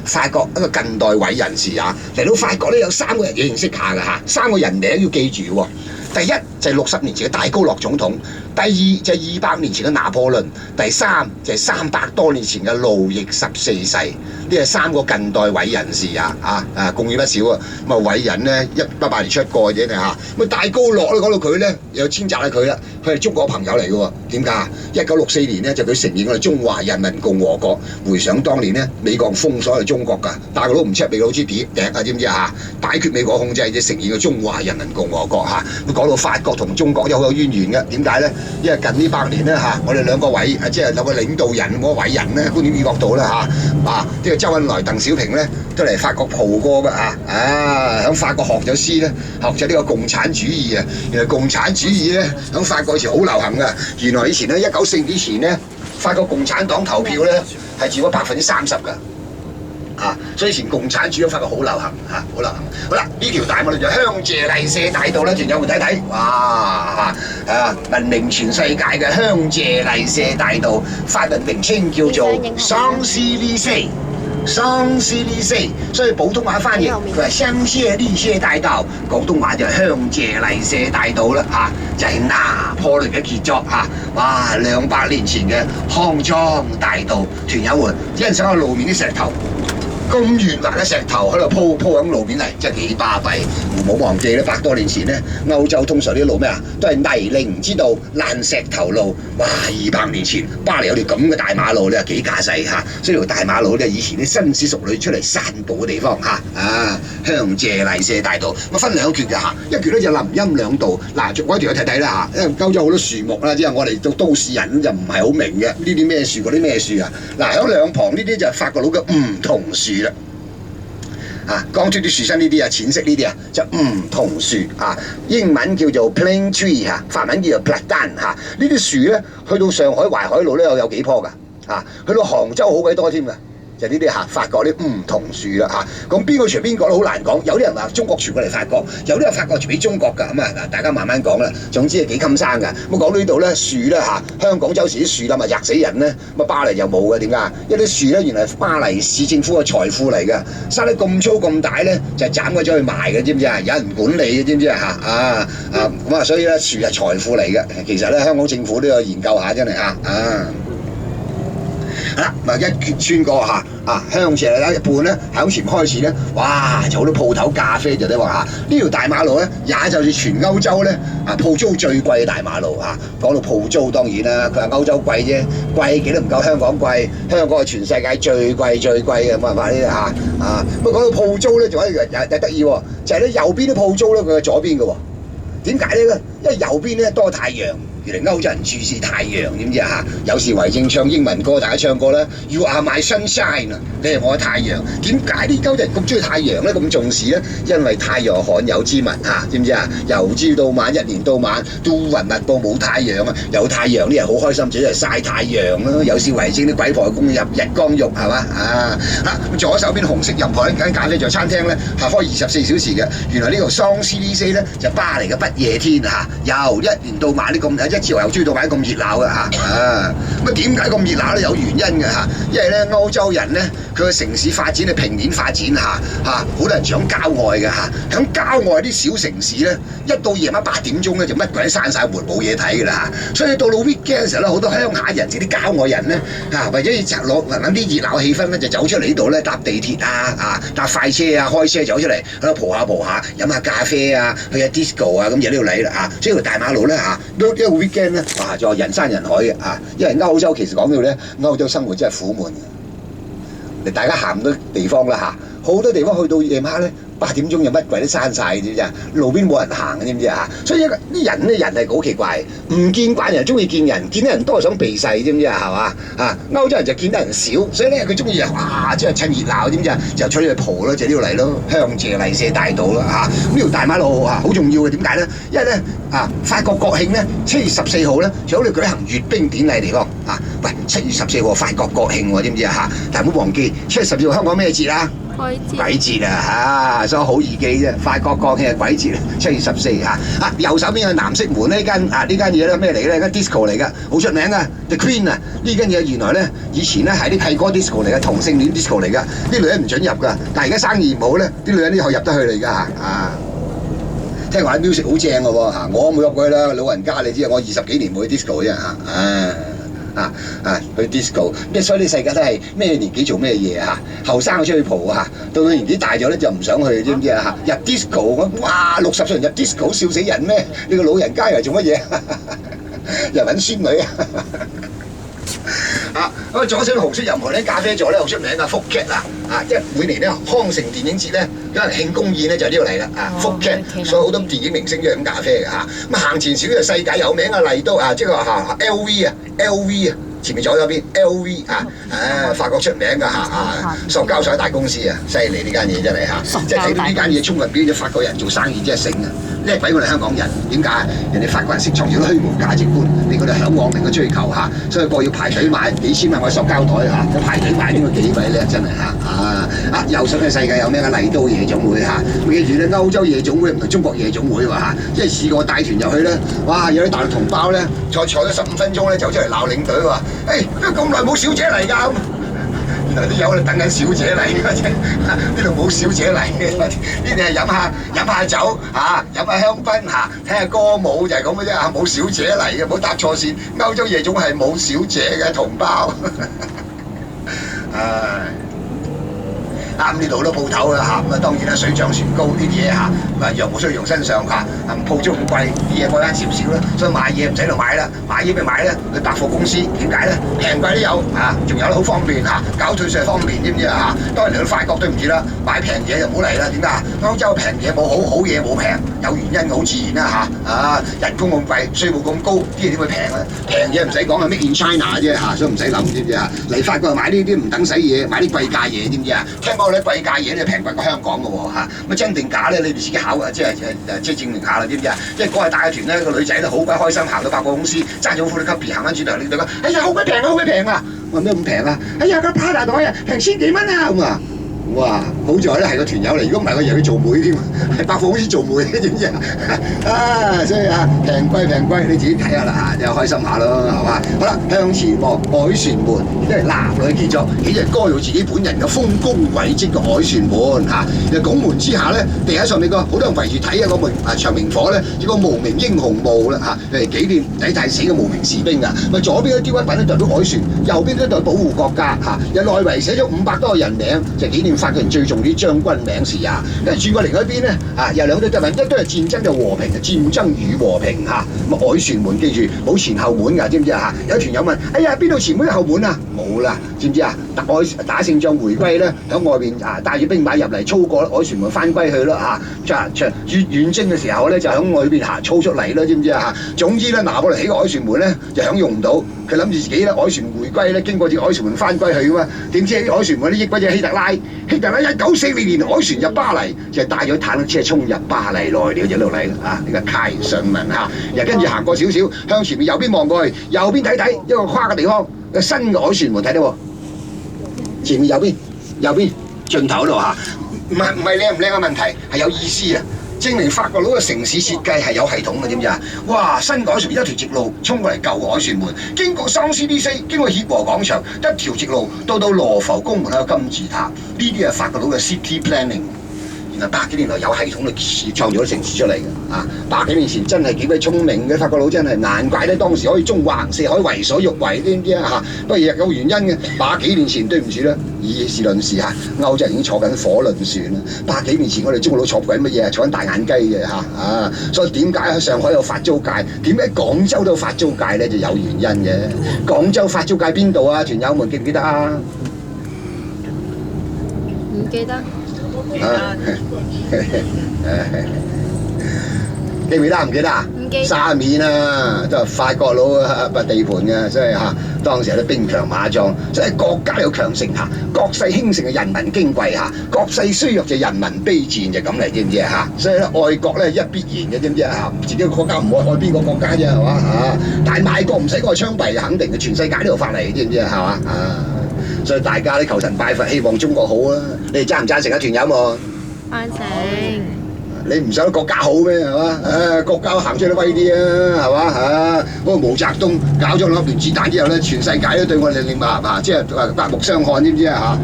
法國一個近代偉人士啊，嚟到法國咧有3個人要認識下㗎嚇，3個人名要記住喎。第一就係60年前嘅戴高樂總統，第二就係200年前嘅拿破崙，第三就係300多年前嘅路易14世。呢係3個近代偉人士啊，貢獻不少啊。咁啊偉人咧100年出一個啫嚇。咁戴高樂咧講到佢咧又遷責佢啦，佢係中國朋友嚟嘅喎。點解啊？1964年咧就佢承認我哋中華人民共和國。回想當年咧，美國封鎖我哋中國㗎，大陸都唔出美國好似笛啊，知唔知啊？擺脱美國控制，就承認個中華人民共和國嚇。咁講到法國同中國有好有淵源嘅，點解咧？因為近呢100年咧嚇，我哋兩個即係兩個領導人嗰個偉人咧，觀點與角度啦嚇，呢個周恩來、鄧小平咧都嚟法國蒲過㗎喺法國學咗詩咧，學咗呢個共產主義啊。原來共產主義咧喺法國以前好流行㗎。原來以前咧1994年之前咧，法國共產黨投票咧係佔咗30%㗎。所以以前共產主義法國好流行好流行。好啦，呢條大馬路就香榭麗舍大道啦，團友們睇睇，哇聞名全世界嘅香榭麗舍大道，法文名稱叫做 Champs-Élysées。所以普通話翻譯佢係香榭麗舍大道，廣東話就係香榭麗舍大道啦就係拿破崙嘅傑作哇！200年前嘅康莊大道，團友們欣賞下路面啲石頭。咁圓滑嘅石頭喺度鋪喺路面嚟，真係幾巴閉。唔好忘記咧，100多年前咧，歐洲通常啲路咩都係泥濘之道、爛石頭路。哇！200年前巴黎有條咁嘅大馬路咧，幾架勢所以條大馬路咧，以前啲紳士淑女出嚟散步嘅地方香榭麗舍大道。咁分2橛嘅一橛咧就林蔭兩道。嗱，嗰條去睇睇啦因為歐洲好多樹木啦，即係我哋都市人就唔係好明嘅呢啲咩樹，嗰啲咩樹嗱，喺兩旁呢啲就係法國佬嘅梧桐樹。光禿啲樹身呢啲淺色呢啲就梧桐樹英文叫做 plane tree 法文叫做 platane 呢啲樹咧，去到上海淮海路咧有幾棵㗎去到杭州好鬼多添㗎。就呢啲法國啲梧桐樹啦咁邊個傳邊個都好難講。有啲人話中國傳過嚟法國，有啲人法國傳俾中國㗎。大家慢慢講啦。總之係幾襟生㗎。咁講到呢度咧，樹咧香港周時啲樹冧嚇死人咧，巴黎就冇嘅。點解？因為啲樹咧原來係巴黎市政府嘅財富嚟嘅，生得咁粗咁大咧就斬咗去賣嘅，知唔知有人管理嘅，知唔知所以咧樹係財富嚟嘅。其實咧香港政府都有研究下，真係一橛穿過香榭麗舍一半咧，響前開始咧，哇就好多鋪頭咖啡就得話呢條大馬路咧，也就是全歐洲咧鋪租最貴嘅大馬路講到鋪租當然啦，佢話歐洲貴啫，貴幾都唔夠香港貴，香港係全世界最貴嘅，冇辦法呢不過講到鋪租咧，仲有一樣又得意喎，就係咧右邊啲鋪租咧，佢係左邊嘅喎。點解咧？因為右邊咧多太陽。原來歐洲人注視太陽，知唔知有時為正唱英文歌，大家唱過啦。You are my sunshine 你係我嘅太陽。點解啲歐洲人咁中意太陽咧？咁重視咧？因為太陽罕有之物知唔知由朝到晚，一年到晚都雲密布冇太陽有太陽啲人好開心，就係曬太陽咯。有時為正啲鬼婆攻入日光浴係嘛左手邊紅色任何一間咖啡座餐廳咧係開24小時嘅。原來呢個桑斯里斯咧就巴黎嘅不夜天由一年到晚啲咁一朝由朝到晚咁熱鬧嘅咁點解咁熱鬧咧？有原因嘅因為咧歐洲人咧佢嘅城市發展係平面發展好多人住喺郊外嘅喺郊外啲小城市咧，一到夜晚8點鐘咧就乜鬼都閂晒門冇嘢睇㗎啦所以到到 weekend 嘅時候咧，好多鄉下人即啲郊外人咧為咗要揾啲熱鬧氣氛咧，就走出嚟呢度咧搭地鐵搭快車開車走出嚟喺度蒲下飲下咖啡去下 disco 咁就呢度嚟啦所以條大馬路咧都一個 weekend 咧就人山人海嘅因為歐洲其實講到咧，歐洲生活真係苦悶嘅。大家行唔到地方啦好多地方去到夜晚咧8點鐘就乜鬼都閂晒，知唔知路邊冇人行嘅，知唔知所以啲人係好奇怪，唔見慣人中意見人，見得人多想避世，知唔知係嘛歐洲人就見得人少，所以咧佢中意即係趁熱鬧，知唔知就出去蒲咯，就呢度嚟咯，香榭麗舍大道啦呢條大馬路好重要嘅。點解咧？因為咧法國國慶咧7月14號咧就好似舉行閱兵典禮地方喂，7月14號法國國慶喎，知唔知但係唔好忘記7月14號香港咩節鬼節啊所以好易記啫。法國國慶係鬼節，7月14嚇。右手邊嘅藍色門呢間嘢咧咩嚟嘅咧？間 disco 嚟㗎，好出名㗎。The Queen 啊，呢間嘢原來咧以前咧係啲屁哥 disco 嚟嘅，同性戀 disco 嚟㗎，啲女人唔準入㗎。但係而家生意唔好咧，啲女人都可以入得去嚟㗎嚇。聽話啲 music 好正嘅喎嚇，我冇入過去啦，老人家你知啊，我20幾年冇去 disco 啫嚇。去 disco， 所以呢世界都係咩年紀做咩嘢嚇，後生出去蒲嚇，到到年紀大咗咧就唔想去，知唔知啊嚇？入 disco， 哇60歲人入 disco 笑死人咩？你個老人家又做乜嘢？又揾孫女咁左手紅色任何咧咖啡座咧好出名㗎，福劇即係每年咧康城電影節咧有人慶功宴咧就呢度嚟啦福劇，所以好多電影明星都係飲咖啡嘅嚇。咁行前少少世界有名嘅麗都即係話LV 前面左手邊 LV 法國出名㗎塑膠水大公司犀利呢間嘢真係即係睇到呢間嘢充分表現咗法國人做生意真係醒啊！叻鬼我哋香港人，點解？人哋法國人識創造啲虛無價值觀，令佢哋嚮往，令佢追求所以個要排隊買幾千萬個塑膠袋要排隊買呢個幾鬼叻真係右手嘅世界有咩麗都夜總會記住咧歐洲夜總會唔同中國夜總會即係試過帶團入去咧，哇有啲大陸同胞咧坐咗15分鐘咧就出嚟鬧領隊話：咁耐冇小姐嚟㗎！原來啲友喺度等緊小姐嚟嘅啫，呢度冇小姐嚟嘅，呢啲係飲下酒飲下香檳聽下歌舞就係咁嘅啫冇小姐嚟嘅，唔好搭錯線。歐洲夜總係冇小姐嘅同胞。呢度好多鋪頭當然啦，水漲船高呢啲嘢藥冇需要用身上鋪租咁貴，啲嘢貴翻少少啦，所以買嘢唔使度買啦，買嘢咪買咧去百貨公司，點解咧？平貴都有仲有好方便搞退稅方便，知唔知當然嚟到法國對唔住啦，買平嘢就唔好嚟啦，點解？歐洲平嘢冇好嘢冇平，有原因好自然啦人工咁貴，稅務咁高，啲嘢點會平啊？平嘢唔使講係 Made in China 啫所以唔使諗，知唔知嚟法國買呢啲唔等使嘢，買啲貴價嘢，知唔知聽講咧貴價嘢咧平貴過香港嘅喎真定假咧？你哋自己考即係證明下啦，知唔知即係嗰日帶個團咧，個女仔咧好鬼開心，行到百貨公司揸咗副啲級別行翻轉頭，你對佢：哎呀好鬼平好鬼平我話咩咁平哎呀個 Prada 袋平千幾蚊咁哇！好在咧係個團友嚟，如果唔係我以為佢做妹添，喺百貨公司做妹，知唔知所以平貴，你自己睇下啦就開心下咯，係嘛？好啦，向前望凱旋門，因為男女傑作，幾日歌謠自己本人嘅豐功偉績嘅凱旋門拱門之下咧，地下上面好多人圍住睇個門長明火咧，一個無名英雄墓啦紀念抵大死嘅無名士兵咪左邊嗰雕一品咧代表凱旋，右邊咧代表保護國家有內圍寫咗500多個人名，就紀念法國人最重啲將軍名士跟住轉過另一邊咧有兩堆德文，一堆係戰爭就和平，戰爭與和平咁凱旋門記住冇前後門㗎，知唔知有團友問：哎呀邊度前門後門冇啦，知唔知打勝仗回歸咧，喺外邊帶住兵馬入嚟操過凱旋門翻歸去咯遠征嘅時候咧就喺外邊操出嚟咯，知唔知總之咧拿破崙起個凱旋門咧就享用唔到，佢諗住自己咧凱旋回歸咧經過條凱旋門翻歸去㗎嘛，點知喺凱旋門咧益鬼隻希特拉1940年凱旋入巴黎，就係帶咗坦克車衝入巴黎內了，就度嚟呢個開上文然後跟住行過少少，向前面右邊望過去，右邊睇一個跨嘅地方，個新嘅凱旋門睇到喎，前面右邊盡頭嗰度唔係靚唔靚嘅問題，係有意思證明法國佬嘅城市設計係有系統嘅，知唔知哇！新凱旋門一條直路衝過嚟舊凱旋門，經過桑斯迪西，經過協和廣場，一條直路到羅浮宮門口嘅金字塔，呢啲係法國佬嘅 city planning。原來100幾年來有系統地創造咗城市出嚟嘅100幾年前真係幾鬼聰明嘅法國佬，真係難怪咧當時可以縱橫四海為所欲為，知唔知不過亦有原因嘅。100幾年前對唔住啦，以事論事歐洲人已經坐緊火輪船啦。100幾年前我哋中國佬坐緊乜嘢？坐緊大眼雞嘅所以點解喺上海有法租界？點解廣州都有法租界咧？就有原因嘅。廣州法租界邊度團友們記唔記得唔記得。記唔記得唔記得唔記得沙面都係法國佬地盤嘅，所以當時有啲兵強馬壯，所以國家有強盛國勢興盛嘅人民矜貴國勢衰弱就人民卑賤，就咁嚟，知唔知所以咧愛國咧一必然嘅，知唔知自己個國家唔愛邊個國家啫，係嘛但係賣國唔使個槍斃，肯定嘅，全世界都有法例，知唔知係嘛所以大家都求神拜佛，希望中國好啊！你哋贊唔贊成啊？團友喎？贊成。你唔想國家好咩？係嘛？國家行出嚟威啲啊，係嘛？嗰個毛澤東搞咗兩粒原子彈之後咧，全世界都對我哋另即係刮目相看，知唔知啊？